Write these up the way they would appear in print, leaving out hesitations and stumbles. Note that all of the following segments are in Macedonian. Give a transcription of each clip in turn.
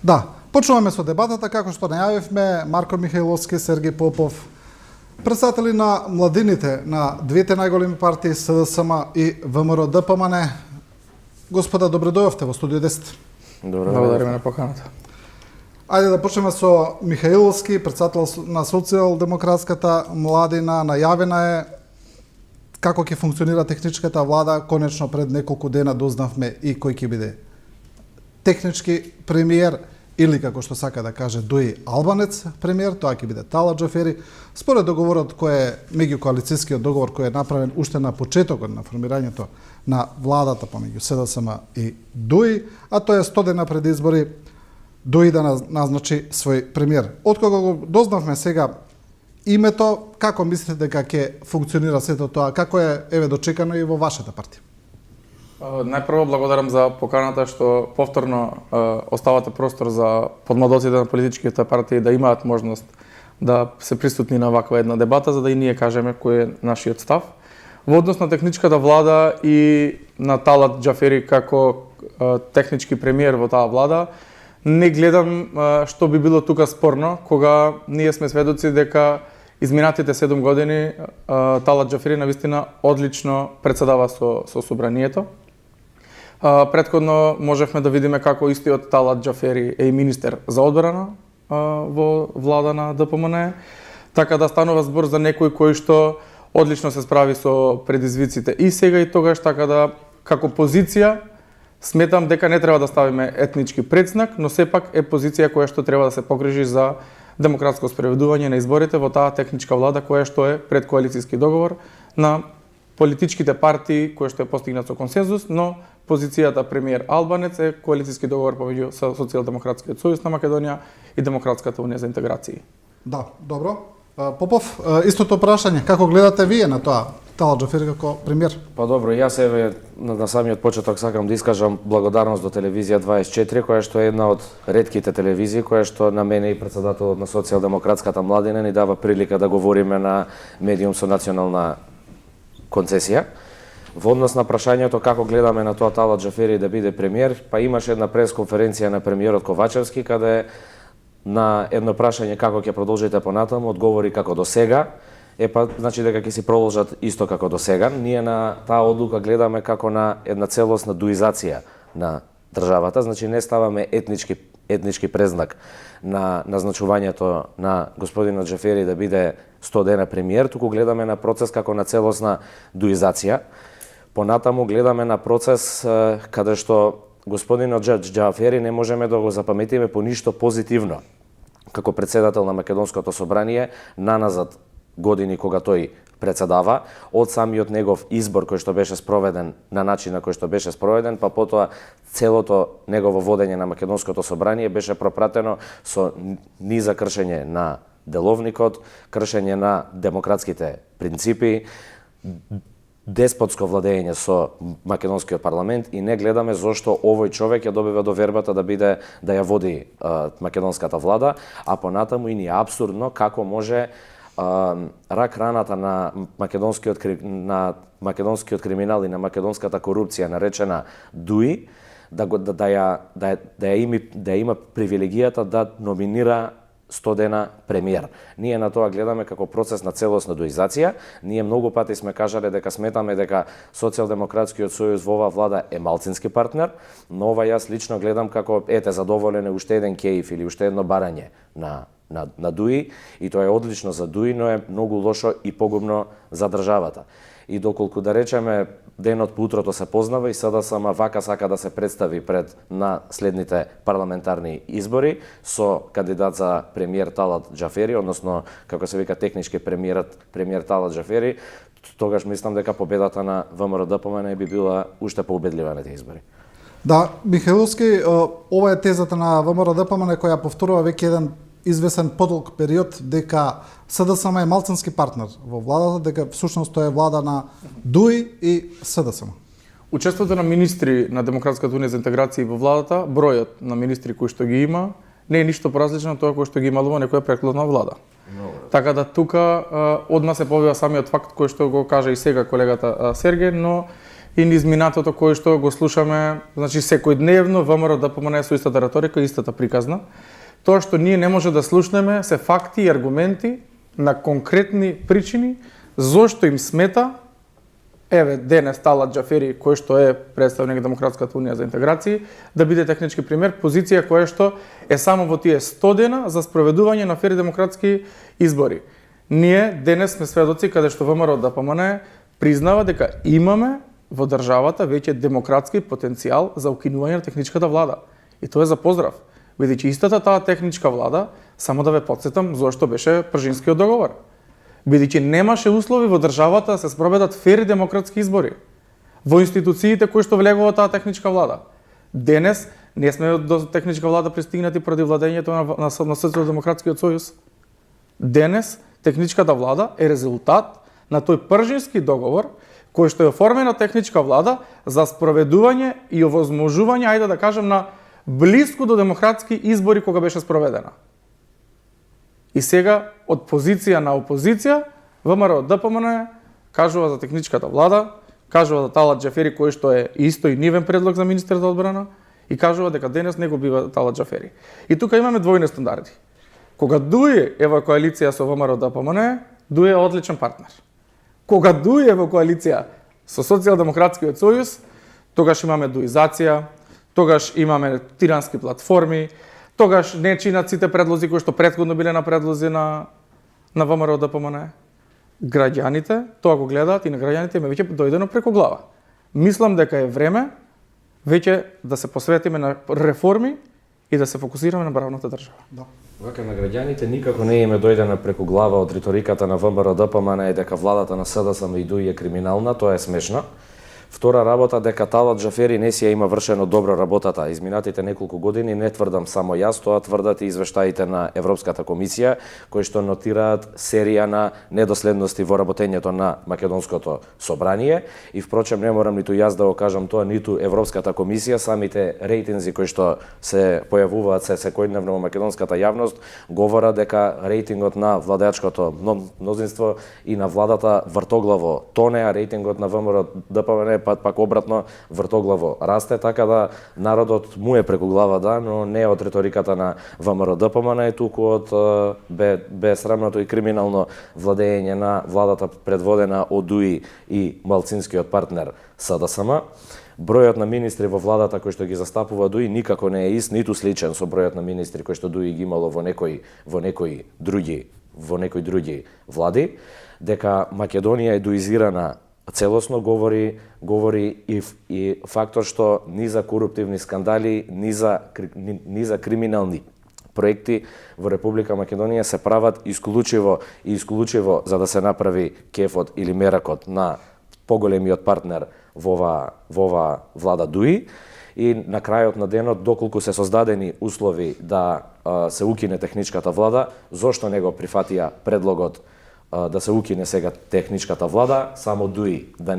Да, почнуваме со дебатата, како што најавивме, Марко Михајловски, Сергеј Попов, претседатели на младините на двете најголеми партии СДСМ и ВМРО-ДПМН. Господа, добре дојавте во студио 10. Добро, Благодариме на поканата. Ајде да почнеме со Михајловски, претседател на Социјалдемократската младина. Најавена е како ќе функционира техничката влада. Конечно пред неколку дена дознавме и кој ќе биде технички премиер, или како што сака да каже Дуи Албанец премиер, тоа ќе биде Талат Џафери. Според договорот кој е меѓукоалицијскиот договор кој е направен уште на почетокот на формирањето на владата помеѓу СДСМ и Дуи, а тоа е 100 дена пред избори Дуи да назначи свој премиер. Откога го дознавме сега името, како мислите дека ќе функционира сето тоа, како е дочекано и во вашата партија? Најпрво благодарам за поканата што повторно оставате простор за подмладоците на политичките партии да имаат можност да се присутни на ваква една дебата, за да и ние кажеме кој е нашиот став. Во однос на техничката влада и на Талат Џафери како технички премиер во таа влада, не гледам што би било тука спорно, кога ние сме сведоци дека изминатите 7 години Талат Џафери навистина одлично председава со собранието. Претходно можевме да видиме како истиот Талат Џафери е и министер за одбрана во влада на ДПМН, така да станува збор за некој кој што одлично се справи со предизвиците и сега и тогаш, така да како позиција сметам дека не треба да ставиме етнички предзнак, но сепак е позиција која што треба да се погрижи за демократско спроведување на изборите во таа техничка влада која што е предкоалицијски договор на политичките партии кој што е постигнат со консензус, но позицијата премиер Албанец е коалицијски договор помеѓу Социјалдемократскиот сојуз на Македонија и Демократската унија за интеграција. Да, добро. Попов, истото прашање, како гледате вие на тоа, Талат Џафери како премиер? Па добро, јас еве на самиот почеток сакам да искажам благодарност до телевизија 24, која што е една од ретките телевизии која што на мене и претседателот на Социјалдемократската младина ни дава прилика да говориме на медиум со национална концесија. Во однос на прашањето како гледаме на тоа Талат Џафери да биде премиер, па имаше една пресконференција на премиерот Ковачевски каде на едно прашање како ќе продолжите понатаму, одговори како до сега. Значи дека ќе си продолжат исто како до сега. Ние на таа одлука гледаме како на една целосна дуизација на државата, значи не ставаме етнички презнак на назначувањето на господинот Џафери да биде 100 дена премиер, туку гледаме на процес како на целосна дуизација. Понатаму гледаме на процес каде што господинот Џафери не можеме да го запаметиме по ништо позитивно како председател на Македонското собрание наназад години кога тој председава, од самиот негов избор кој што беше спроведен на начин на кој што беше спроведен, па потоа целото негово водење на Македонското собрание беше пропратено со низа кршење на деловникот, кршење на демократските принципи, деспотско владење со македонскиот парламент и не гледаме зошто овој човек ја добива довербата да ја води македонската влада, а понатаму и ни е апсурдно како може рак раната на македонскиот криминал и на македонската корупција наречена Дуи да ја има привилегијата да номинира 100 дена премиер. Ние на тоа гледаме како процес на целосна дуизација. Ние многу пати сме кажале дека сметаме дека Социјалдемократскиот сојуз во оваа влада е малцински партнер, но ова јас лично гледам како задоволен е уште еден кејф или уште едно барање на Дуи, и тоа е одлично за Дуи, но е многу лошо и погубно за државата. И доколку да речеме денот по утрото се познава и СДСМ вака сака да се представи пред на следните парламентарни избори со кандидат за премиер Талат Џафери, односно како се вика технички премиер Талат Џафери, тогаш мислам дека победата на ВМРО-ДПМН би била уште поубедлива на тие избори. Да, Михајловски, ова е тезата на ВМРО-ДПМН која повторува веќе еден извесен подолг период дека СДСМ е малцински партнер во владата, дека всушност тоа е влада на Дуи и СДСМ. Учеството на министри на Демократската унија за интеграција во владата, бројот на министри кои што ги има, не е ништо поразлично од тоа кој што ги имало во некоја претходна влада. Така да тука од нас се повева самиот факт кој што го кажа и сега колегата Сергеј, но и низ минатото кој што го слушаме, значи секојдневно ВМРО ДПМНЕ со истата реторика и истата приказна. Тоа што ние не може да слушнеме се факти и аргументи на конкретни причини зошто им смета. Еве, денес Талат Џафери, кој што е представник Демократската унија за интеграција, да биде технички пример, позиција која што е само во тие 100 дена за спроведување на фери демократски избори. Ние денес сме сведоци каде што ВМРО ДПМНЕ признава дека имаме во државата веќе демократски потенцијал за укинување на техничката влада. И тоа е за поздрав, бидејќи истата таа техничка влада, само да ве потсетам зошто беше Пржинскиот договор. Бидејќи немаше услови во државата да се спроведат фери демократски избори во институциите кои што влегува таа техничка влада. Денес не сме до техничка влада пристигнати поради владењето на Социјалдемократскиот сојуз. Денес техничката влада е резултат на тој Пржински договор кој што е оформена техничка влада за спроведување и овозможување, ајде да кажем, на блиску до демократски избори кога беше спроведена. И сега, од позиција на опозиција, ВМРО ДПМНЕ кажува за техничката влада, кажува за Талат Џафери, кој што е исто и нивен предлог за министер за одбрана, и кажува дека денес не го бива Талат Џафери. И тука имаме двојни стандарди. Кога дуе е во коалиција со ВМРО ДПМНЕ, дуе е одличен партнер. Кога дуе во коалиција со Социјалдемократскиот сојуз, тогаш имаме дуизација, тогаш имаме тирански платформи, тогаш не чинат сите предлози кои што претходно биле на предлози на ВМРО ДПМНЕ. Граѓаните тоа го гледаат и на граѓаните им е веќе дојдено преку глава. Мислам дека е време веќе да се посветиме на реформи и да се фокусираме на правната држава. Да. Вака на граѓаните никако не им е дојдена преку глава од риториката на ВМРО ДПМНЕ дека владата на СДСМ и ДУИ е криминална, тоа е смешно. Втора работа дека Талат Џафери не си ја има вршено добро работата. Изминатите неколку години не тврдам само јас, тоа тврдат и извештаите на Европската комисија, кои што нотираат серија на недоследности во работењето на Македонското собрание. И впрочем не морам ниту јас да го кажам тоа, ниту Европската комисија, самите рейтинзи кои што се појавуваат секојдневно во македонската јавност говорат дека рейтингот на владеачкото мнозинство и на владата вртоглаво тоне, а рейтингот на ВМРО ДПМНЕ пак обратно вртоглаво расте, така да народот му е преку глава, да, но не од риториката на ВМРО ДПМНЕ, туку од безсрамното и криминално владење на владата предводена од ДУИ и малцинскиот партнер СДСМ. Бројот на министри во владата кои што ги застапува ДУИ никако не е ист, ниту сличен со бројот на министри кои што ДУИ ги имало во некои други влади. Дека Македонија е дуизирана целосно говори и фактор што ни за коруптивни скандали, ни за криминални проекти во Република Македонија се прават исклучиво за да се направи кефот или меракот на поголемиот партнер во ова влада ДУИ. И на крајот на денот, доколку се создадени услови да се укине техничката влада, зошто не го прифатија предлогот да се укине сега техничката влада, само ДУИ да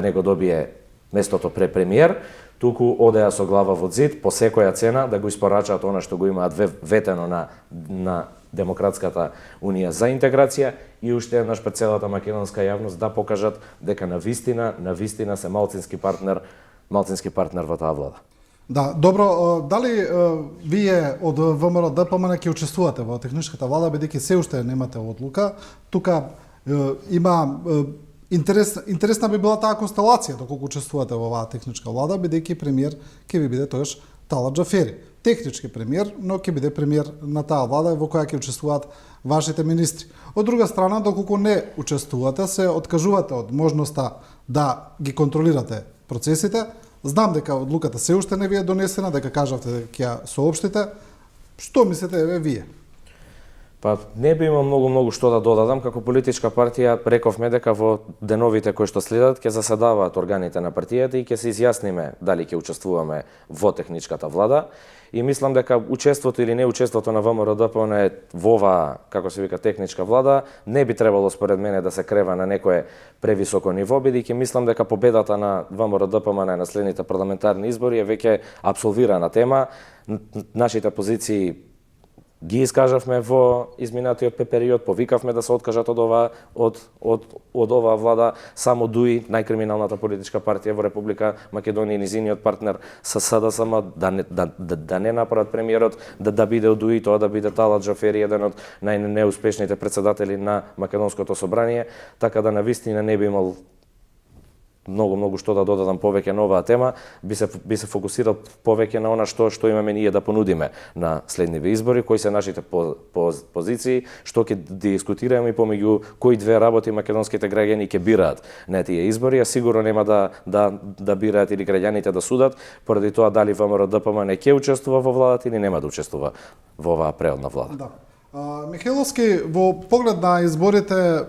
не го добие местото премиер, туку одеа со глава во зид по секоја цена да го испорачаат она што го имаат ветено на Демократската унија за интеграција и уште еднаш пред целата македонска јавност да покажат дека навистина се малцински партнер во таа влада. Да, добро, дали вие од ВМРО ДПМНЕ ќе учествувате во техничката влада, бидејќи се уште немате одлука? Тука има интересна би била таа констелација доколку учествувате во оваа техничка влада, бидејќи премиер ќе ви биде тоаш Талат Џафери. Технички премиер, но ќе биде премиер на таа влада во која ќе учествуваат вашите министри. Од друга страна, доколку не учествувате, се откажувате од можноста да ги контролирате процесите. Знам дека одлуката се уште не ви е донесена, дека кажавте дека ќе ја соопштите. Што мислите вие? Па не би имал многу што да додадам. Како политичка партија рековме дека во деновите кои што следат ќе заседаваат органите на партијата и ќе се изјасниме дали ќе учествуваме во техничката влада. И мислам дека учеството или неучеството на ВМРО ДПМНЕ во оваа, како се вика, техничка влада не би требало според мене да се крева на некое превисоко ниво, бидејќи мислам дека победата на ВМРО ДПМНЕ на следните парламентарни избори е веќе апсолвирана тема. Нашите позиции ги искажавме во изминатиот период, повикавме да се откажат од оваа влада, само ДУИ, најкриминалната политичка партија во Република Македонија и низиниот партнер со СДСМ да не направат премиерот да биде од ДУИ, тоа да биде Талат Џафери, еден од најнеуспешните претседатели на Македонското собрание, така да навистина не би имал многу што да додадам повеќе на оваа тема, би се фокусирал повеќе на она што имаме ние да понудиме на следниве избори, кои се нашите позиции, што ќе дискутираме и помеѓу кои две работи македонските граѓани ќе бираат на тие избори, а сигурно нема да бираат или граѓаните да судат поради тоа дали ВМРО-ДПМН ќе учествува во владата или нема да учествува во оваа преодна влада. Да. Михајловски, во поглед на изборите,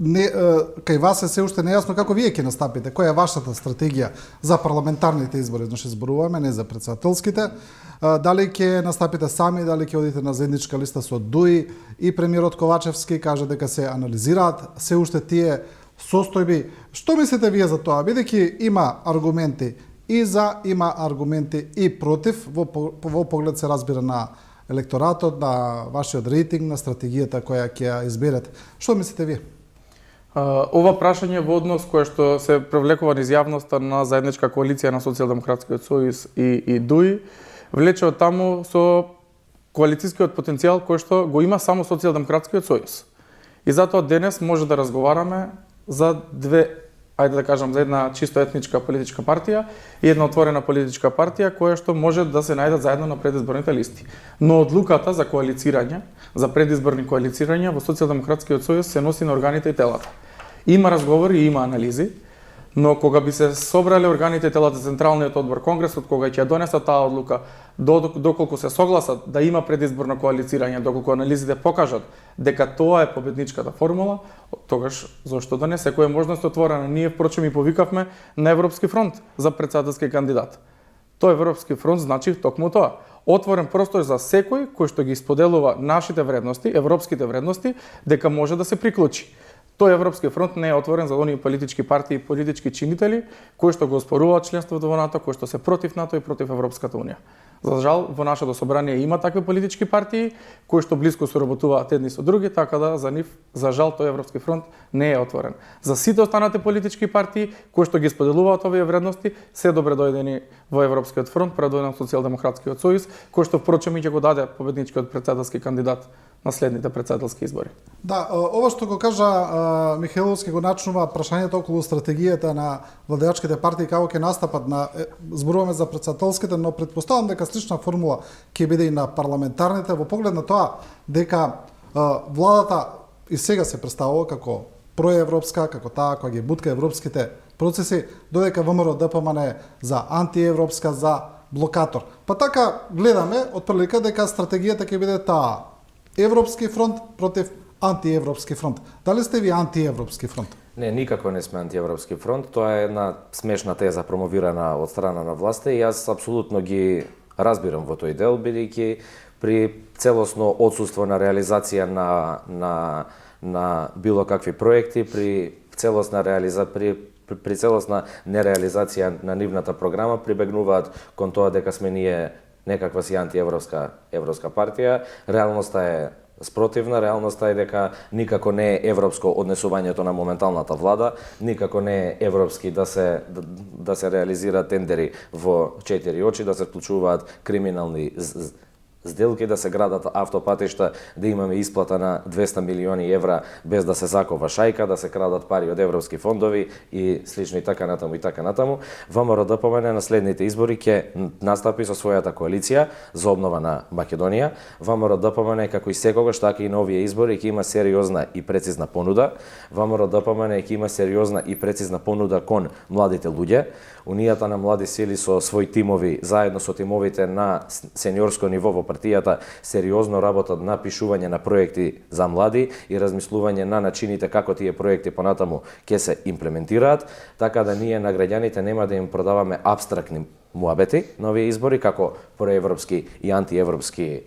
кај вас е се уште нејасно како вие ќе настапите, која е вашата стратегија за парламентарните избори, значи зборуваме не за претседателските, дали ќе настапите сами, дали ќе одите на заедничка листа со ДУИ, и премиерот Ковачевски кажа дека се анализираат се уште тие состојби. Што мислите вие за тоа, бидејќи има аргументи и за, има аргументи и против, во поглед се разбира на електоратот, на вашиот рейтинг, на стратегијата која ќе ја изберете. Што мислите вие? Ова прашање во однос кое што се привлекува низ јавноста на заедничка коалиција на Социјалдемократскиот сојуз и ДУИ влече од таму со коалицијскиот потенцијал кој што го има само Социјалдемократскиот сојуз. И затоа денес може да разговараме за две, ајде да кажам, за една чисто етничка политичка партија и една отворена политичка партија која што може да се најдат заедно на предизборните листи. Но одлуката за коалицирање, за предизборни коалицирања во Социјалдемократскиот сојуз се носи на органите и телата. Има разговори и има анализи, но кога би се собрале органите и телата, Централниот одбор, Конгресот, кога ќе донесат таа одлука, доколку се согласат да има предизборно коалицирање, доколку анализите покажат дека тоа е победничката формула, тогаш зошто да не, секоја можност отворена. Ние впрочем и повикавме на Европски фронт за претседателски кандидат. Тој Европски фронт значи токму тоа. Отворен простор за секој кој што ги споделува нашите вредности, европските вредности, дека може да се приклучи. Тој Европски фронт не е отворен за оние политички партии и политички чинители кои што го оспоруваат членството во НАТО, кои што се против НАТО и против Европската унија. За жал, во нашето собрание има такви политички партии кои што блиско соработуваат едни со други, така да за нив, за жал, тој Европски фронт не е отворен. За сите останати политички партии кои што ги споделуваат овие вредности, се добре дојдени во Европскиот фронт, предводен од Социјалдемократскиот сојуз, кој што впрочем и ќе го даде победничкиот претседателски кандидат на следните претседателски избори. Да, ова што го кажа Михајловски го начнува прашањето околу стратегијата на владеачките партии како ќе настапат на зборуваме за претседателските, но претпоставам дека слична формула ќе биде и на парламентарните во поглед на тоа дека владата и сега се представува како проевропска, како таа која ги бутка европските процеси, додека ВМРО-ДПМН е за антиевропска, за блокатор. Па така гледаме отприлика дека стратегијата ќе биде таа Европски фронт против антиевропски фронт. Дали сте ви антиевропски фронт? Не, никако не сме антиевропски фронт. Тоа е една смешна теза промовирана од страна на власта и јас апсолутно ги разбирам во тој дел, бидејќи при целосно отсуство на реализација на било какви проекти, при целосна нереализација на нивната програма прибегнуваат кон тоа дека сме ние некаква си антиевропска партија. Реалноста е спротивна, реалноста е дека никако не е европско однесувањето на моменталната влада, никако не е европски да се реализираат тендери во 4 очи, да се вклучуваат криминални сделки, да се градат автопатишта, да имаме исплата на 200 милиони евра без да се закова шајка, да се крадат пари од европски фондови и слично и така натаму и така натаму. ВМРО-ДПМН на следните избори ќе настапи со својата коалиција за обнова на Македонија. ВМРО-ДПМН како и секогаш, така и на овие избори ќе има сериозна и прецизна понуда. ВМРО-ДПМН ќе има сериозна и прецизна понуда кон младите луѓе. Унијата на млади сили со своји тимови, заедно со тимовите на сениорско ниво во партијата, сериозно работат на пишување на проекти за млади и размислување на начините како тие проекти понатаму ќе се имплементираат, така да ние на граѓаните нема да им продаваме абстрактни муабети на овие избори како проевропски и антиевропски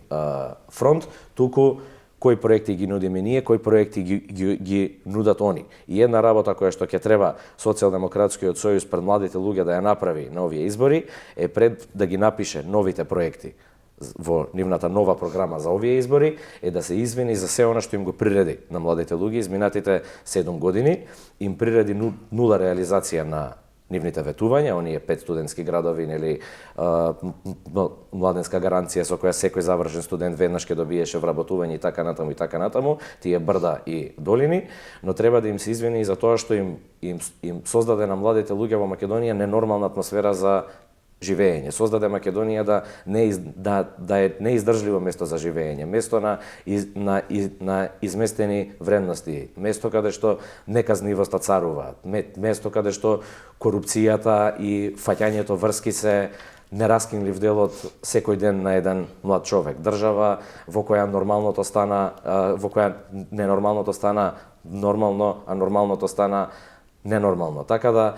фронт, туку кои проекти ги нудиме ние, кои проекти ги нудат они. И една работа која што ќе треба Социјалдемократскиот сојуз пред младите луѓе да ја направи на овие избори е пред да ги напише новите проекти во нивната нова програма за овие избори е да се извини за се она што им го приреди на младите луѓе изминатите 7 години, им приреди нула реализација на нивните ветувања, оние 5 студентски градови, нели младенска гаранција со која секој завршен студент веднаш ќе добиеше вработување и така натаму, тие брда и долини, но треба да им се извини и за тоа што им создаде на младите луѓе во Македонија ненормална атмосфера за живење. Создаде Македонија да е неиздржливо место за живење, место на изместени вредности, место каде што неказнивоста царува, место каде што корупцијата и фаќањето врски се нераскинлив дел од секој ден на еден млад човек. Држава во која ненормалното стана нормално, а нормалното стана ненормално. Така да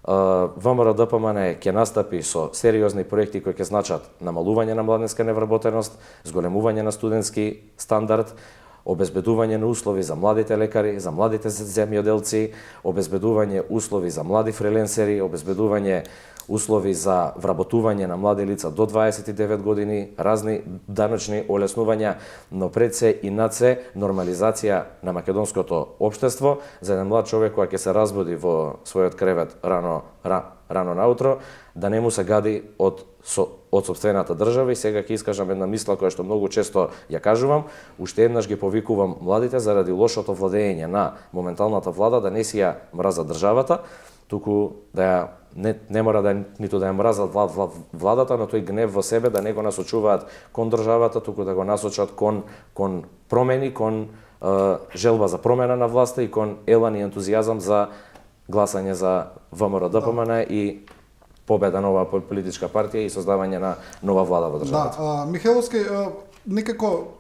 ВМРО ДПМН ќе настапи со сериозни проекти кои ќе значат намалување на младенска невработеност, зголемување на студентски стандард, обезбедување на услови за младите лекари, за младите земјоделци, обезбедување услови за млади фриленсери, обезбедување услови за вработување на млади лица до 29 години, разни даночни олеснувања, но пред се и над се нормализација на македонското општество за еден млад човек кој ќе се разбуди во својот кревет рано наутро, да не му се гади од сопствената држава. И сега ќе искажам една мисла која што многу често ја кажувам, уште еднаш ги повикувам младите заради лошото владење на моменталната влада да не си ја мразат државата, туку да ја не мора ниту да ја мразат владата, но тој гнев во себе да не го насочуваат кон државата, туку да го насочат кон промени, кон желба за промена на власта и кон елан и ентузијазам за гласање за ВМРО ДПМН и победа на оваа политичка партија и создавање на нова влада во државата. Да, Михайловски, некако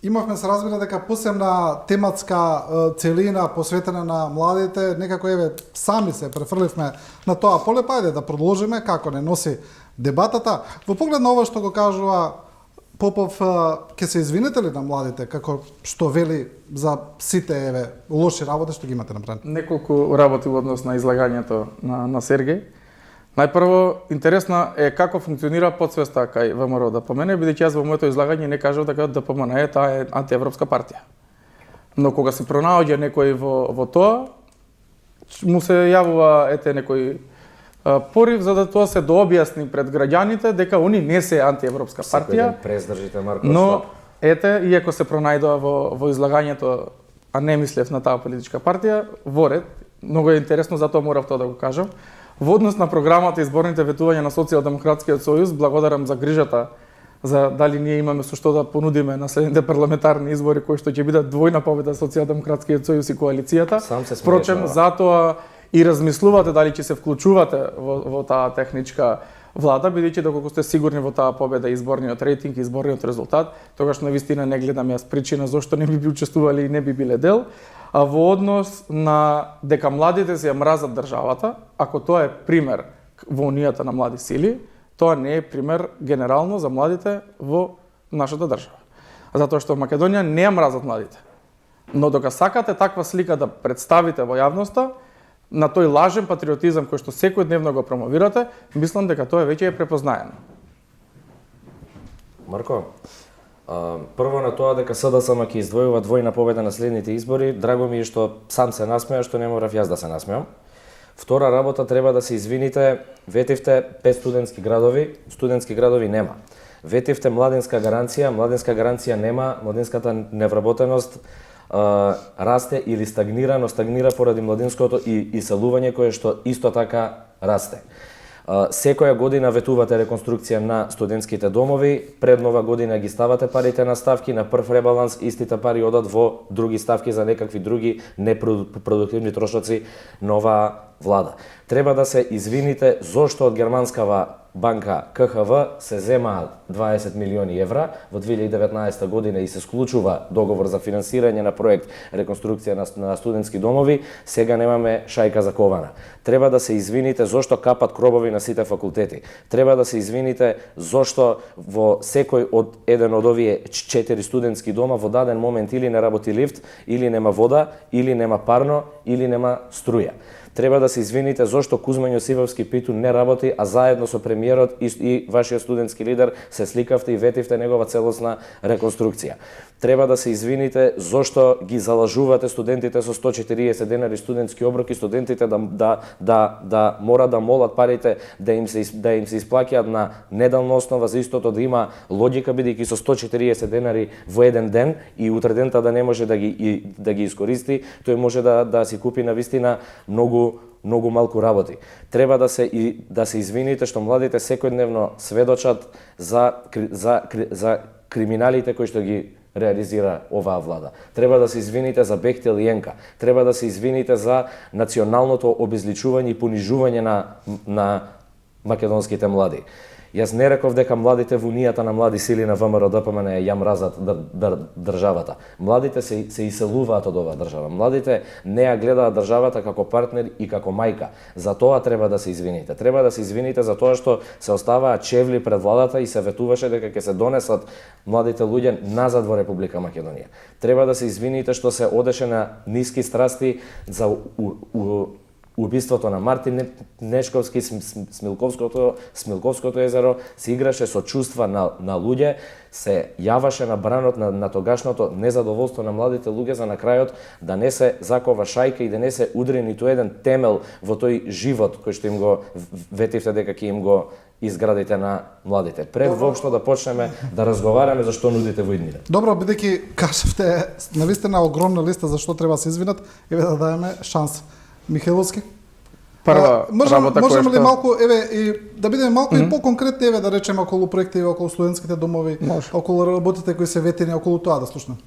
имавме се разбира дека посебна тематска целина посветена на младите, некако сами се префрливме на тоа поле, па ајде да продолжиме како не носи дебатата. Во поглед на ова што го кажува Попов, ќе се извините ли на младите како што вели за сите лоши работи што ги имате направени? Неколку работи во однос на излагањето на Сергеј. Најпрво, интересна е како функционира подсвеста кај ВМРО ДПМН, бидејќи јас во моето излагање не кажав дека ДПМН е таа е антиевропска партија. Но кога се пронаоѓа некој во тоа, му се јавува некој порив за да тоа се дообјасни пред граѓаните дека они не се антиевропска партија. Прездржите, Марко. Но иако се пронајдоа во излагањето, а не мислев на таа политичка партија, во ред, многу е интересно, затоа морав тоа да го кажам. Во однос на програмата и изборните ветувања на Социјалдемократскиот сојуз, благодарам за грижата за дали ние имаме со што да понудиме на следните парламентарни избори кои што ќе бидат двојна победа Социјалдемократскиот сојуз и коалицијата. Впрочем, затоа и размислувате дали ќе се вклучувате во таа техничка влада, бидејќи доколку сте сигурни во таа победа и изборниот рейтинг и изборниот резултат, тогаш навистина не гледам јас причина зошто не би учествувале и не би биле дел. А во однос на дека младите се ја мразат државата, ако тоа е пример во унијата на млади сили, тоа не е пример генерално за младите во нашата држава. Затоа што во Македонија не ја мразат младите. Но докато сакате таква слика да представите во јавноста, на тој лажен патриотизам кој што секојдневно го промовирате, мислам дека тоа веќе е препознаено. Марко, прво на тоа дека СДСМ ќе издвојува двојна победа на следните избори, драго ми е што сам се насмеа, што не морав јас да се насмеам. Втора работа, треба да се извините, ветивте 5 студентски градови нема. Ветивте младенска гаранција нема, младенската невработеност расте или стагнира поради младинското и иселување кое што исто така расте. Секоја година ветувате реконструкција на студентските домови, пред нова година ги ставате парите на ставки, на прв ребаланс истите пари одат во други ставки за некакви други непродуктивни трошоци нова влада. Треба да се извините зошто од германскава банка КХВ се земаат 20 милиони евра во 2019 година и се склучува договор за финансирање на проект реконструкција на студентски домови, сега немаме шајка за кована. Треба да се извините зошто капат кробови на сите факултети. Треба да се извините зошто во секој од еден од овие 4 студентски дома во даден момент или не работи лифт, или нема вода, или нема парно, или нема струја. Треба да се извините зошто Кузман Јосифовски Питу не работи, а заедно со премиерот и вашиот студентски лидер се се сликавте и ветивте негова целосна реконструкција. Треба да се извините зошто ги залажувате студентите со 140 денари студентски оброк и студентите да мора да молат парите да им се исплаќаат на неделна основа, за истото да има логика, бидејќи со 140 денари во еден ден и утредента да не може да ги искористи, тој може да си купи на вистина многу малку работи. Треба да се извините што младите секојдневно сведочат за криминалите кои што ги реализира оваа влада. Треба да се извините за Бехтел и Енка. Треба да се извините за националното обезличување и понижување на македонските млади. Јас не реков дека младите во унијата на млади сили на ВМРО ДПМН ја мразат државата. Младите се иселуваат од оваа држава. Младите не ја гледаат државата како партнер и како мајка. За тоа треба да се извините. Треба да се извините за тоа што се оставаа чевли пред владата и се ветуваше дека ќе се донесат младите луѓе назад во Република Македонија. Треба да се извините што се одеше на ниски страсти за убиството на Мартин Нешковски, Смилковското езеро, се играше со чувства на луѓе, се јаваше на бранот на тогашното незадоволство на младите луѓе за на крајот да не се закова шајка и да не се удри ниту еден темел во тој живот кој што им го ветивте дека ќе им го изградите на младите. Пред воопшто да почнеме да разговараме за што нудите во иднина. Добро, бидејќи кажавте навистина огромна листа за што треба се извинат, еве да дадеме шанс. Михаиловски? Прва работа можеме која ли што... малку, еве, и да бидеме малку и поконкретни, еве, да речеме околу проекти, околу студентските домови, околу работите кои се ветени, околу тоа да слушнем?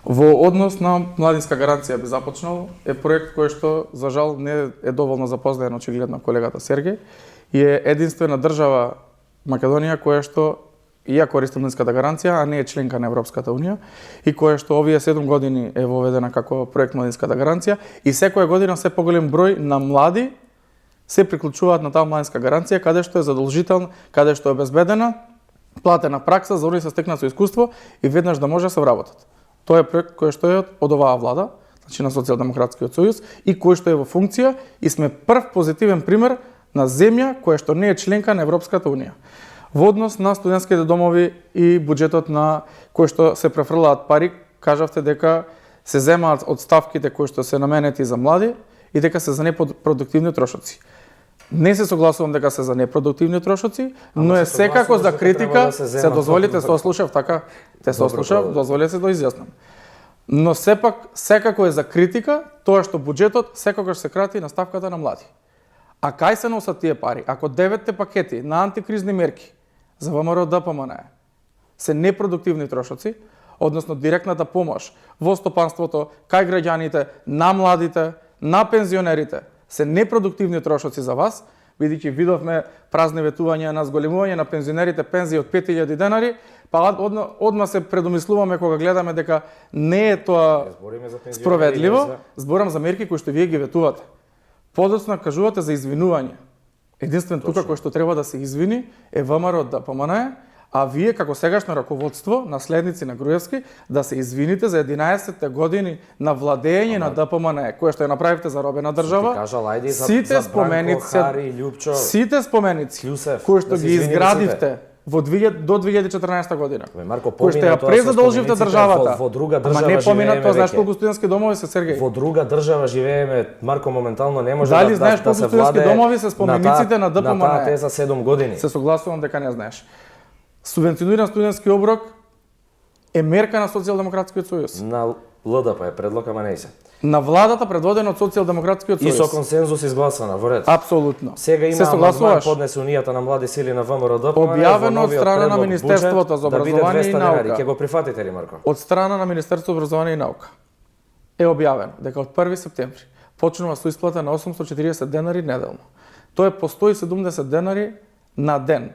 Во однос на младинска гаранција би започнал, е проект кој што, за жал, не е доволно запознаен очигледно колегата Сергеј, и е единствена држава Македонија која што и ја користи младинската гаранција, а не е членка на Европската унија, и која што овие 7 години е воведена како проект младинската гаранција, и секоја година се поголем број на млади се приклучуваат на таа младинска гаранција, каде што е задолжителна, каде што е обезбедена, платена пракса, за они се стекнат со искуство и веднаш да може да се вработат. Тоа е проект кој што е од оваа влада, значи на Социјалдемократскиот сојуз, и кој што е во функција, и сме прв позитивен пример на земја која што не е членка на Европската унија. Во однос на студентските домови и буџетот на кој што се префрлаат пари, кажавте дека се земаат од ставките кои што се наменети за млади и дека се за непродуктивни трошоци. Не се согласувам дека се за непродуктивни трошоци, но е секако за критика, се дозволите, се ослушав така, те се ослушав, дозволете се да изјаснам. Но сепак, секако е за критика тоа што буџетот секогаш се крати на ставката на млади. А кај се носат тие пари? Ако 9 пакети на антикризни мерки за ВМРО ДПМН се непродуктивни трошоци, односно директната помош во стопанството, кај граѓаните, на младите, на пензионерите, се непродуктивни трошоци за вас, бидејќи видовме празни ветувања на зголемување на пензионерите пензии од 5000 денари, па одма се предомислуваме кога гледаме дека не е тоа справедливо, зборам за мерки кои што вие ги ветувате. Подоцна кажувате за извинување. Единствен тука кој што треба да се извини е ВМРО ДПМН, а вие како сегашно раководство, наследници на Груевски, да се извините за 11 години на владење на ДПМН, кое што ја направивте за робена држава. Сите споменици кои што ги изградивте до 2014 година. Кој што ја презадолживте државата. Во друга држава не поминат тоа, знаеш веќе. колку студентски домови се, Сергеј? Во друга држава живееме, Марко, моментално не може Дали да знаеш колку се студентски владе домови се спомениците на ДПМН? На таа теза 7 години. Се согласувам дека не знаеш. Субвенциониран студентски оброк е мерка на Социјалдемократскиот сојуз. На ЛДП е предлог, ама не се. На владата предводена од Социјалдемократскиот сојуз. И со консензус изгласана, во ред. Апсолутно. Сега има амандман поднесе Унијата на млади сили на ВМРО ДПМН. Објавено од страна на Министерството за образование и наука. Ќе го прифатите ли, Марко? Од страна на Министерството за образование и наука е објавено дека од 1 септември почнува со исплата на 840 денари неделно. Тоа е по 170 денари на ден.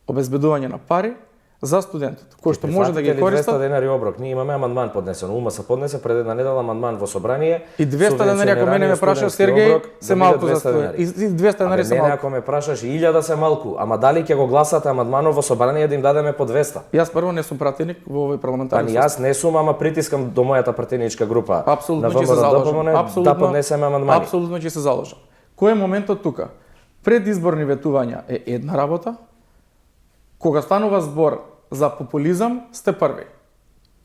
Обезбедување на пари за студентот, кој што може да ги користат. 200 денари оброк. Ние имаме амандман поднесен. УМА се поднесе пред една недела амандман во собрание. И 200 денари, ако мене ме прашаш, Сергеј, се малку за студент. И 200 денари се малку. Ако ме прашаш, 1000 се малку. Ама дали ќе го гласате амандманот во собрание да им дадеме по 200? Јас прво не сум пратеник во овој парламентарен состав. Јас не сум, ама притискам до мојата пратеничка група. Апсолутно ќе се заложам. Да поднесеме амандмани. Апсолутно ќе се заложам. Кој е моментот тука? Предизборни ветувања е една работа, Кога станува збор за популизам, сте први.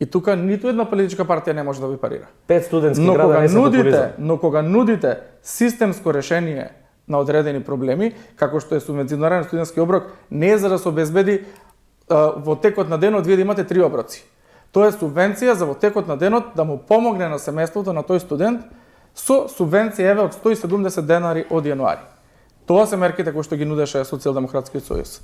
И тука ниту една политичка партија не може да ви парира. 5 студентски града не се популизам. Но кога нудите системско решение на одредени проблеми, како што е субвенциониран студентски оброк, не е за да се обезбеди во текот на денот вие да имате 3 оброци. Тоа е субвенција за во текот на денот да му помогне на семејството на тој студент со субвенција еве од 170 денари од јануари. Тоа се мерките кои што ги нудеше Социјалдемократскиот сојуз.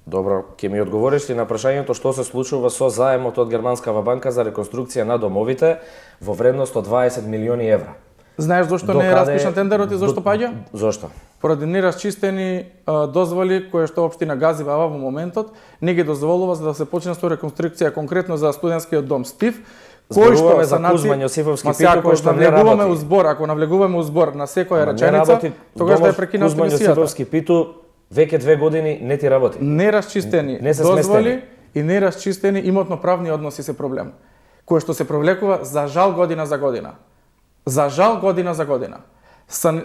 Добро, ќе ми одговориш ли на прашањето што се случува со заемот од Германскава банка за реконструкција на домовите во вредност од 20 милиони евра? Знаеш зошто не е распишан тендерот и зошто паѓа? Зошто? Поради нерасчистени дозволи кои што општина Гази Баба во моментот не ги дозволува за да се почне со реконструкција конкретно за студентскиот дом Стив, кој што за Кузман Јосифовски питу кој што не навлегуваме работи. у збор, ако навлегуваме у збор на секоја реченица, тогаш да ја прекинат Кузман емисијата. Јосифовски питу веќе 2 години не ти работи. Нерасчистени Не се дозволи сместени. и нерасчистени имотно-правни односи се проблем, кој што се провлекува за жал година за година. За жал година за година.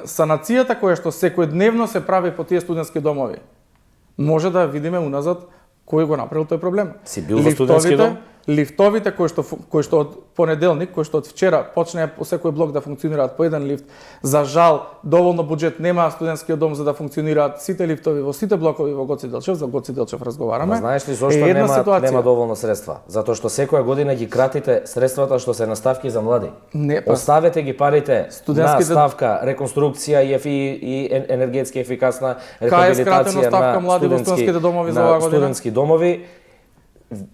Санацијата која што секојдневно се прави по тие студентски домови, може да видиме уназад кој го направил тој проблем. Си бил во студентски дом? Лифтовите кои што од понеделник, кои што од вчера почнеа по секој блок да функционираат по еден лифт, за жал доволно буџет нема студентскиот дом за да функционираат сите лифтови во сите блокови во Гоце Делчев, за Гоце Делчев разговараме. Ма знаеш ли зошто нема доволно средства? Затоа што секоја година ги кратите средствата што се на ставки за млади. Не, Оставете ги парите на Студентските- ставка реконструкција и енергетски ефикасна Кај е скратено рехабилитација ставка на млади во студентските домови за на оваа година? студентски домови.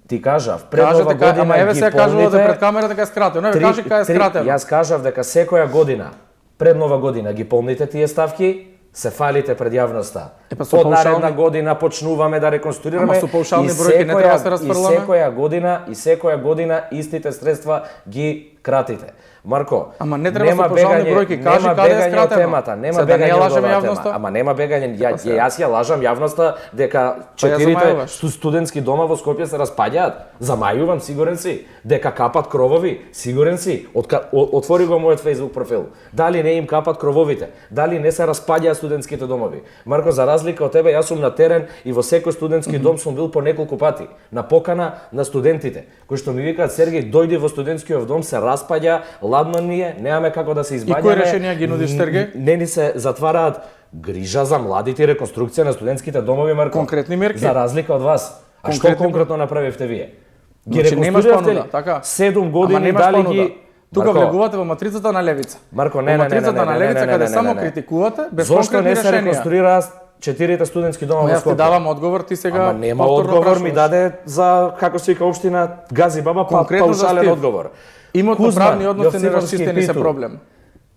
Ти кажав, пред Кажете, нова година ама еве ги се кажувате полните. пред камера дека е скратено. Еве кажи кај е скратено. Јас кажав дека секоја година, пред нова година ги полните тие ставки, се фалите пред јавноста. Па со Од наредна паушални- година почнуваме да реконструираме. Ама со паушални и бројки не треба да се расфрламе? И секоја година истите средства ги кратите. Марко, Ама не треба нема со паушални бегање- бројки, кажи нема каде е бегање од скратено. темата, нема Се да не ја бегање од лажеме оваа јавноста? тема. Ама нема бегање, јас ја лажам јавноста дека ја четирите замајуваш. студентски дома во Скопје се распаѓаат. Замајувам, сигурен си. Дека капат кровови, сигурен си. Отвори го мојот Facebook профил. Дали не им капат крововите? Дали не се распаѓаат студентските домови? Марко, за разлика од тебе, јас сум на терен и во секој студентски дом сум бил по неколку пати. На покана на студентите, кои што ми викаат: Сергеј, дојди во студентскиот дом, се распаѓа, ладно ни е, немаме како да се избаѓаме. И кои решенија ги нудиш, Сергеј? Не ни се затвараат грижа за младите и реконструкција на студентските домови, Марко. Конкретни мерки. За разлика од вас. А што Конкретни конкретно направивте вие? Ги Значи, немаш реконструиравте ли? понуда, така? 7 години Ама немаш дали понуда. ги... Тука Марко, влегувате во матрицата на левица. Марко, Во не, матрицата на левица каде само критикувате без Зошто конкретни не се решенија. реконструираа 4 студентски дома во Јас ти Скопје? давам одговор, ти сега Ама нема повторно одговор, ми прашуваш. даде за, како се вика, општина Гази Баба, Конкретно за паушален Стив. одговор. Имотно-правни Кузман, односи Јосифовски нерасчистени се питу. проблем.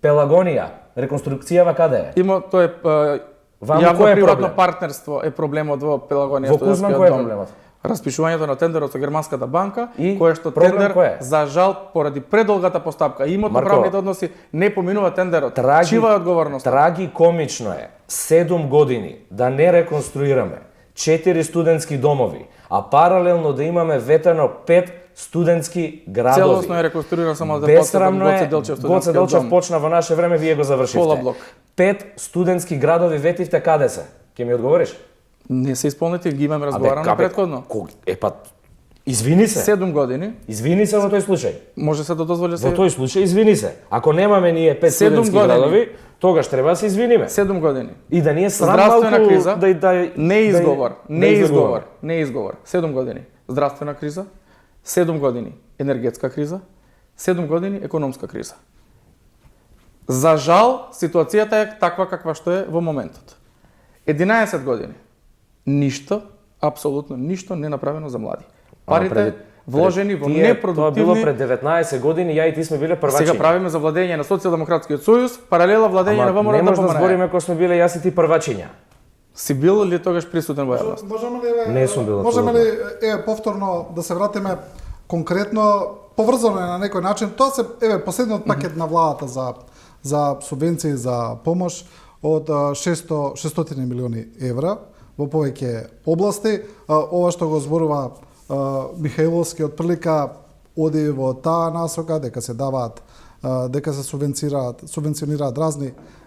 Пелагонија, реконструкцијава каде е? Тоа е Ваму кој е јавно-приватно проблем? партнерство е проблемот во Пелагонија. Во Кузман кој е проблемот? Распишувањето на тендерот со Германската банка, И кој што проблем тендер кој е? за жал поради предолгата постапка и имотно-правните односи не поминува тендерот. Чива е одговорноста? Трагикомично е 7 години да не реконструираме 4 студентски домови, а паралелно да имаме ветено 5 студентски градови. Целосно е реконструиран само за Besramno Гоце е, Делчев Гоце студентскиот Делчев дом. почна во наше време, вие го завршивте. Пола блок. 5 студентски градови ветивте каде се? Ке ми одговориш? Не се исполнити, ги имаме разговарано претходно. Епа, извини се. 7 години Извини се во тој случај. може се да дозволи Во се тој случај извини се. Ако немаме ние 5 7 студентски години. градови, тогаш треба да се извиниме. 7 години. И да ни е срам Здравствена малку криза, не е изговор, не е изговор, излагуваме. не е изговор. 7 години здравствена криза, 7 години енергетска криза, 7 години економска криза. За жал, ситуацијата е таква каква што е во моментот. 11 години. Ништо, апсолутно ништо не направено за млади. Парите вложени во Тоа било непродуктивни. пред 19 години, ја и ти сме биле првачи. Сега правиме за владење на Социјалдемократскиот сојуз, паралела владење на Ама ВМРО не може да ДПМНЕ. збориме кога сме биле јас и ти првачиња. Си бил ли тогаш присутен во јавност? Можеме ли Не сум бил Можеме ли повторно да се вратиме конкретно поврзано е на некој начин? Тоа се последниот пакет на владата за субвенции за помош од 600 милиони евра во повеќе области. Ова што го зборува Михаиловски од прилика оди во таа насока дека се даваат дека се субвенционираат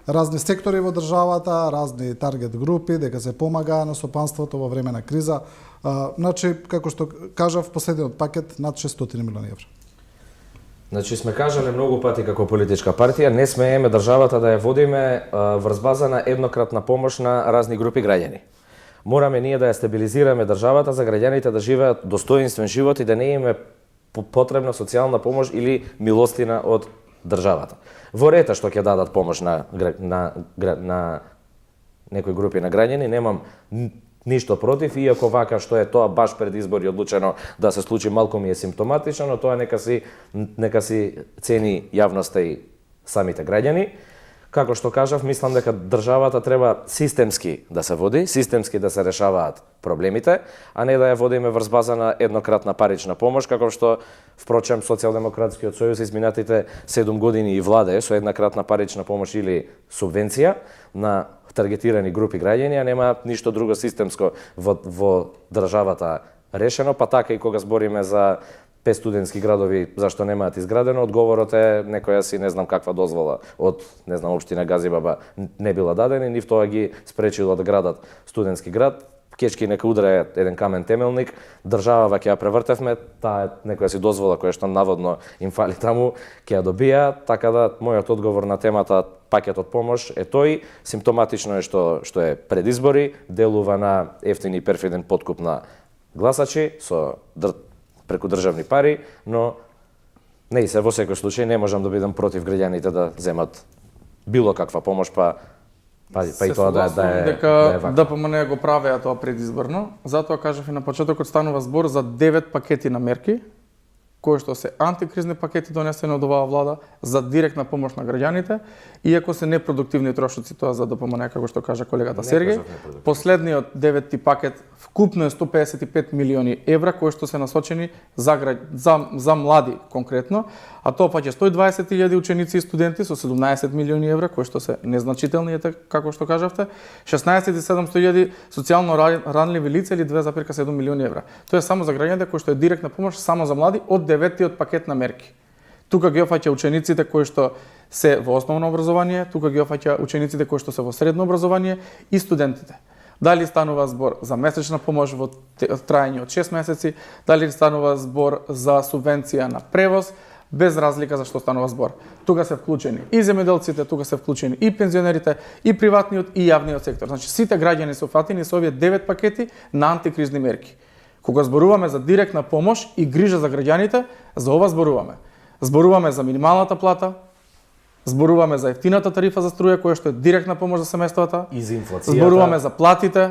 разни сектори во државата, разни таргет групи, дека се помага на стопанството во време на криза. Значи, како што кажав, последниот пакет над 600 милиони евра. Значи сме кажале многу пати како политичка партија, не смееме државата да ја водиме врз база на еднократна помош на разни групи граѓани. Мораме ние да ја стабилизираме државата за граѓаните да живеат достоинствен живот и да не им е потребна социјална помош или милостина од државата. Во рета што ќе дадат помош на некои групи на граѓани, немам ништо против, иако вака што е тоа баш пред избори одлучено да се случи, малку ми е симптоматично, но тоа нека си цени јавноста и самите граѓани. Како што кажав, мислам дека државата треба системски да се води, системски да се решаваат проблемите, а не да ја водиме врз база на еднократна парична помош, како што впрочем Социјалдемократскиот сојуз изминатите 7 години и владее со еднократна парична помош или субвенција на таргетирани групи граѓани, а нема ништо друго системско во државата решено, па така и кога збориме за 5 студентски градови зашто немаат изградено, одговорот е некоја си не знам каква дозвола од не знам општина Газибаба не била дадена, нив тоа ги спречило да градат студентски град. Кечки нека удрае еден камен темелник, држава ќе ја превртевме, таа е некоја си дозвола која што наводно им фали таму, ќе ја добија, така да мојот одговор на темата пакетот помош е тој, симптоматично е што е пред избори, делува на ефтин и перфиден подкуп на гласачи преку државни пари, но не и се во секој случај не можам да бидам против граѓаните да земат било каква помош, па и тоа да е дека ДПМН го правеа тоа предизборно, затоа кажав и на почетокот станува збор за 9 пакети на мерки, кои што се антикризни пакети донесени од оваа влада за директна помош на граѓаните, иако се непродуктивни трошоци тоа за ДПМН, како што кажа колегата Сергеј. Последниот 9ти пакет вкупно е 155 милиони евра кои што се насочени за млади конкретно, а тоа паќе 120.000 ученици и студенти со 17 милиони евра кои што се незначителни, како што кажавте, 16.700.000 социјално ранливи лица или 2,7 милиони евра. Тоа е само за граѓаните кои што е директна помош само за млади од 9-тиот пакет на мерки. Тука ги опфаќа учениците кои што се во основно образование, тука ги опфаќа учениците кои што се во средно образование и студентите. Дали станува збор за месечна помош во траење од 6 месеци, дали станува збор за субвенција на превоз, без разлика за што станува збор. Тука се вклучени и земјоделците, тука се вклучени и пензионерите, и приватниот и јавниот сектор. Значи сите граѓани се уфатени со овие 9 пакети на антикризни мерки. Кога зборуваме за директна помош и грижа за граѓаните, за ова зборуваме. Зборуваме за минималната плата, зборуваме за ефтината тарифа за струја, која што е директна помош за семејствата, и за инфлацијата. Зборуваме за платите,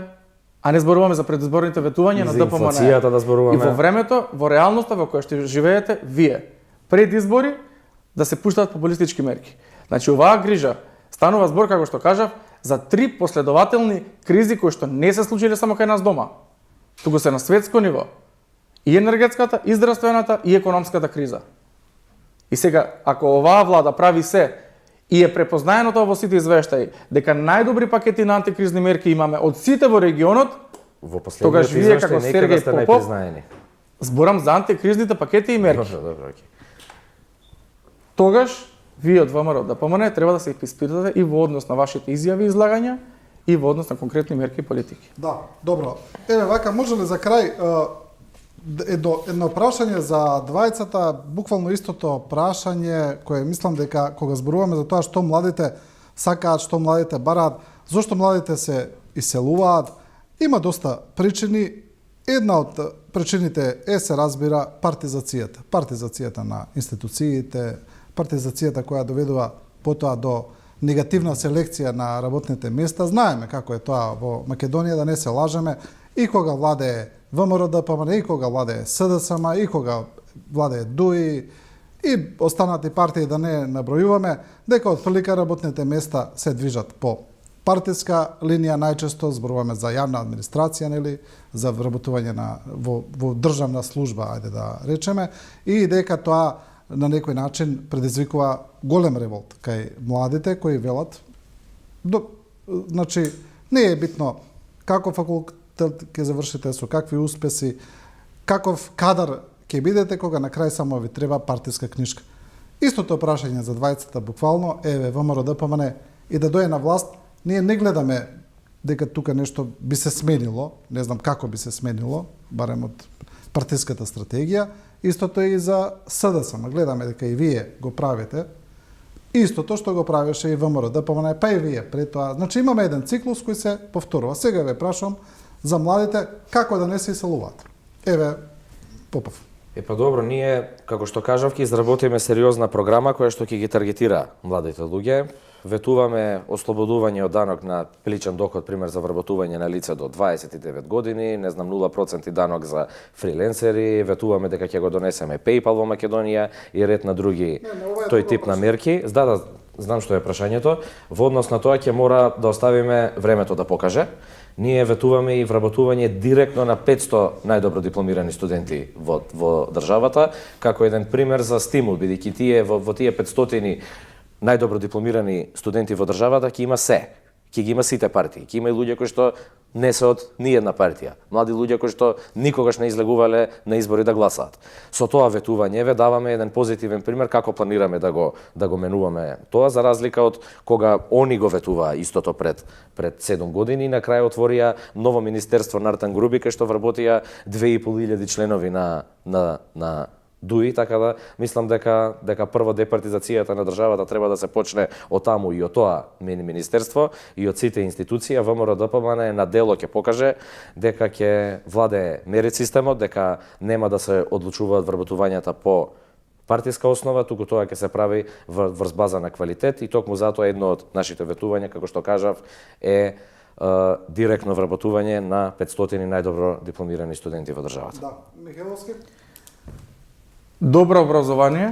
а не зборуваме за предизборните ветувања на ДПМН. Да зборуваме. И во времето, во реалноста во која што живеете вие, пред избори да се пуштаат популистички мерки. Значи оваа грижа станува збор, како што кажав, за 3 последователни кризи кои што не се случиле само кај нас дома, туку се на светско ниво. И енергетската, и здравствената, и економската криза. И сега, ако оваа влада прави се и е препознаено тоа во сите извештаи, дека најдобри пакети на антикризни мерки имаме од сите во регионот, тогаш вие како Сергеј Попов зборам за антикризните пакети и мерки. Добро, тогаш вие од ВМРО ДПМН треба да се испитате и во однос на вашите изјави и излагања и во однос на конкретни мерки и политики. Да, добро. Еве вака, може ли за крај едно прашање за двајцата, буквално истото прашање кое мислам дека кога зборуваме за тоа што младите сакаат, што младите бараат, зошто младите се иселуваат, има доста причини. Една од причините се разбира партизацијата на институциите, партизацијата која доведува потоа до негативна селекција на работните места. Знаеме како е тоа во Македонија, да не се лажеме, и кога владее ВМРО ДПМН, и кога владее СДСМ, и кога владее ДУИ и останати партии, да не набројуваме, дека отприлика работните места се движат по партиска линија, најчесто зборуваме за јавна администрација, нели, за вработување во државна служба, ајде да речеме, и дека тоа на некој начин предизвикува голем револт кај младите кои велат, значи не е битно каков факултет ќе завршите, со какви успеси, каков кадар ќе бидете, кога на крај само ви треба партиска книжка. Истото прашање за двајцата буквално еве ВМРО ДПМН и да дојде на власт, ние не гледаме дека тука нешто би се сменило, не знам како би се сменило, барем од партиската стратегија, истото е и за СДСМ. Гледаме дека и вие го правите, истото што го правеше и ВМРО ДПМН, па и вие пред тоа. Значи имаме еден циклус кој се повторува. Сега ве прашувам за младите како да не се иселуваат. Еве Попов. Па добро, ние, како што кажав, ќе изработиме сериозна програма која што ќе ги таргетира младите луѓе. Ветуваме ослободување од данок на личен доход, пример за вработување на лице до 29 години, не знам 0% данок за фриленсери, ветуваме дека ќе го донесеме PayPal во Македонија и ред на други тој тип на мерки. Да, знам што е прашањето. Во однос на тоа ќе мора да оставиме времето да покаже. Ние ветуваме и вработување директно на 500 најдобро дипломирани студенти во државата, како еден пример за стимул, бидејќи тие во тие 500 најдобро дипломирани студенти во државата ќе има се. Ќе ги има сите партии. Ќе има и луѓе кои што не се од ниедна партија. Млади луѓе кои што никогаш не излегувале на избори да гласаат. Со тоа ветување ве даваме еден позитивен пример како планираме да го менуваме тоа, за разлика од кога они го ветуваа истото пред 7 години и на крај отворија ново министерство Нартан Груби кај што вработија 2500 членови на ДУИ, така да мислам дека прво департизацијата на државата треба да се почне од таму и од тоа министерство и од сите институции. ВМРО ДПМН на дело ќе покаже дека ќе владее мерит системот, дека нема да се одлучуваат вработувањата по партиска основа, туку тоа ќе се прави врз база на квалитет и токму затоа едно од нашите ветувања, како што кажав, е директно вработување на 500 најдобро дипломирани студенти во државата. Да, Михайловски. Добро образование,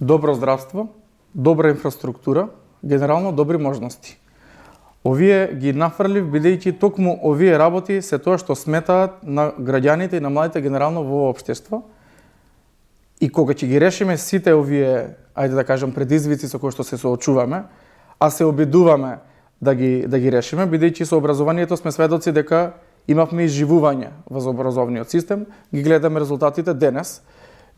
добро здравство, добра инфраструктура, генерално добри можности. Овие ги нафрлив бидејќи токму овие работи се тоа што сметаат на граѓаните и на младите генерално во општество. И кога ќе ги решиме сите овие, ајде да кажам, предизвици со кои што се соочуваме, а се обидуваме да ги решиме, бидејќи со образованието сме сведоци дека имавме изживување во образовниот систем, ги гледаме резултатите денес,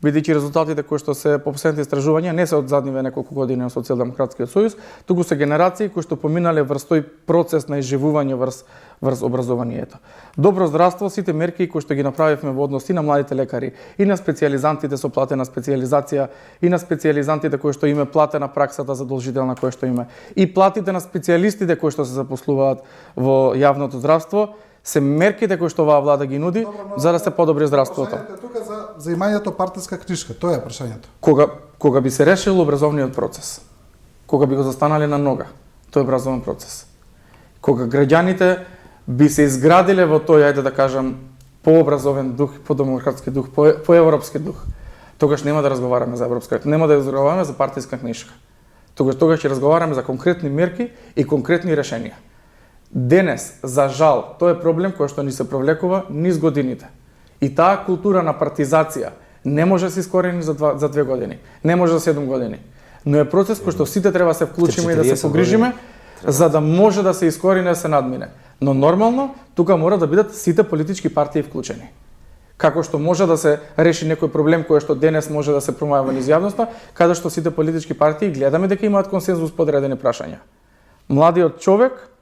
бидејќи резултатите кои што се по последните истражувања не се од задниве неколку години од Социјалдемократскиот сојуз, туку се генерации кои што поминале врз тој процес на изживување врз образованието. Добро здравство, сите мерки кои што ги направивме во однос и на младите лекари, и на специјализантите со платена специјализација, и на специјализантите кои што име платена праксата задолжителна која што име, и платите на специјалистите кои што се запослуваат во јавното здравство, се мерките кои што оваа влада ги нуди за да се подобри здравството. Прашањето е тука за имањето партиска книжка, тоа е прашањето. Кога би се решил образовниот процес, кога би го застанале на нога, тој образовен процес, кога граѓаните би се изградиле во тој, ајде да кажам, пообразовен дух, по-демократски дух, по-европски дух, тогаш нема да разговараме за европска, нема да разговараме за партиска книжка. Тогаш ќе разговараме за конкретни мерки и конкретни решенија. Денес, за жал, тој е проблем кој што ни се провлекува низ годините. И таа култура на партизација не може да се искорени за 2 години, не може за 7 години. Но е процес кој што сите треба да се вклучиме и да се погрижиме, за да може да се искорени да се надмине. Но нормално, тука мора да бидат сите политички партии вклучени. Како што може да се реши некој проблем кој што денес може да се промајава низ јавноста, каде што сите политички партии гледаме дека имаат консензус по одредени прашања. Младиот човек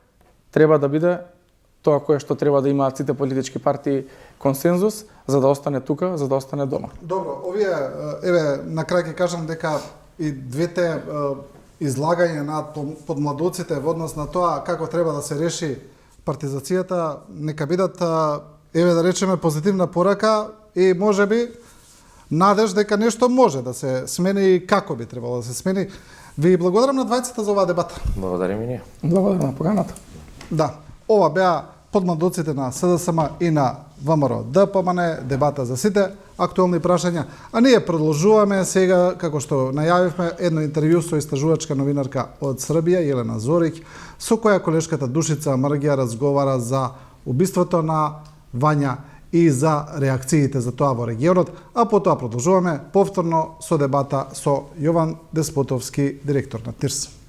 треба да биде тоа кое што треба да имаат сите политички партии консензус за да остане тука, за да остане дома. Добро, овие еве на крај ќе кажам дека и двете излагања на подмладоците во однос на тоа како треба да се реши партизацијата нека бидат еве да речеме позитивна порака и можеби надеж дека нешто може да се смени и како би требало да се смени. Ви благодарам на двајцата за оваа дебата. Благодарим и ние. Благодарам на поканата. Да, ова беа подмладоците на СДСМ и на ВМРО ДПМН, дебата за сите актуелни прашања. А ние продолжуваме сега, како што најавивме, едно интервју со истражувачка новинарка од Србија, Елена Зориќ, со која колешката Душица Мргија разговара за убиството на Вања и за реакциите за тоа во регионот, а потоа продолжуваме повторно со дебата со Јован Деспотовски, директор на ТИРС.